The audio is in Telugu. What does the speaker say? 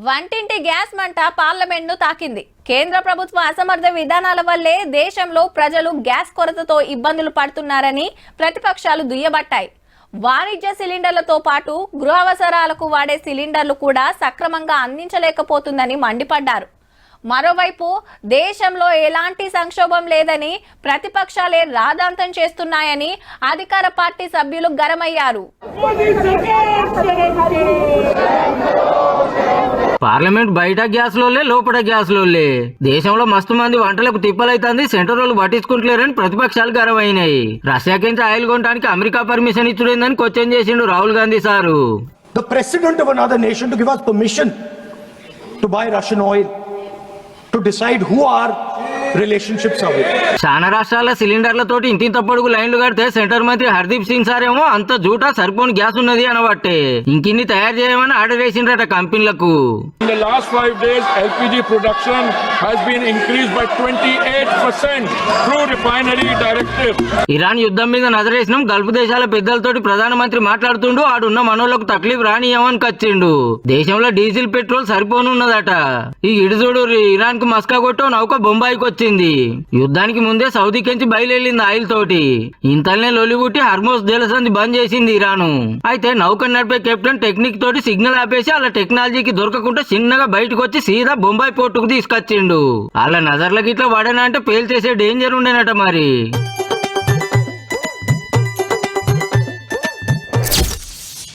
వంటింటి గ్యాస్ మంట పార్లమెంట్ను తాకింది. కేంద్ర ప్రభుత్వ అసమర్థ విధానాల వల్లే దేశంలో ప్రజలు గ్యాస్ కొరతతో ఇబ్బందులు పడుతున్నారని ప్రతిపక్షాలు దుయ్యబట్టాయి. వాణిజ్య సిలిండర్లతో పాటు గృహ అవసరాలకు వాడే సిలిండర్లు కూడా సక్రమంగా అందించలేకపోతుందని మండిపడ్డారు. మరోవైపు దేశంలో ఎలాంటి సంక్షోభం లేదని ప్రతిపక్షాలే రాద్ధాంతం చేస్తున్నాయని అధికార పార్టీ సభ్యులు గరమయ్యారు. పార్లమెంట్ బయట గ్యాస్ లోలే లోపల గ్యాస్ లోలే దేశంలో మస్తు మంది వంటలకు తిప్పలైతుంది, సెంటర్ వాళ్ళు పట్టించుకుంటలేరని ప్రతిపక్షాలు గరమైనాయి. రష్యాకించి ఆయిల్ కొనడానికి అమెరికా పర్మిషన్ ఇచ్చుడేందని క్వశ్చన్ చేసిండు Rahul Gandhi sir. The president of another nation to give us permission to buy Russian oil, to decide who our relationships are with. చాలా రాష్ట్రాల సిలిండర్లతోటి ఇంటింత పొడుగు లైన్లు కడితే సెంటర్ మంత్రి హర్దీప్ సింగ్ సార్ ఏమో అంత జూటా సరిపోని గ్యాస్ ఉన్నది అనబట్టే ఇంకిన్ని తయారు చేయమని ఆర్డర్ వేసిండ్రట కంపెనీలకు. In the last 5 days, LPG production has been increased by 28% through refinery directive. Iran యుద్ధం మీద నజరేసినాం, గల్ఫ్ దేశాల పెద్దలతోటి ప్రధానమంత్రి మాట్లాడుతుండు. ఆడున్న మనోళ్లకు తక్లీఫ్ రానియమని కచ్చిండు. దేశంలో డీజిల్ పెట్రోల్ సరిపోనున్నదట. ఈ ఇడుజోడు ఇరాన్ కు మస్కా కొట్టో నౌక బొంబాయికి వచ్చింది. యుద్ధానికి ముందే సౌదీకించి బయలుదేరింది ఆయిల్ తోటి. ఇంతల్నే లొలిబుట్టి హర్మోస్ జలసంధి బంద్ చేసింది ఇరాను. అయితే నౌక నడిపే కెప్టెన్ టెక్నిక్ తోటి సిగ్నల్ ఆపేసి అలా టెక్నాలజీకి దొరకకుండా చిన్నగా బయటకు వచ్చి సీదా బొంబాయి పోర్టుకు తీసుకొచ్చిండు. అలా నజర్లకి ఇట్లా పడనంటే పేల్చేసే డేంజర్ ఉండేనట మరి.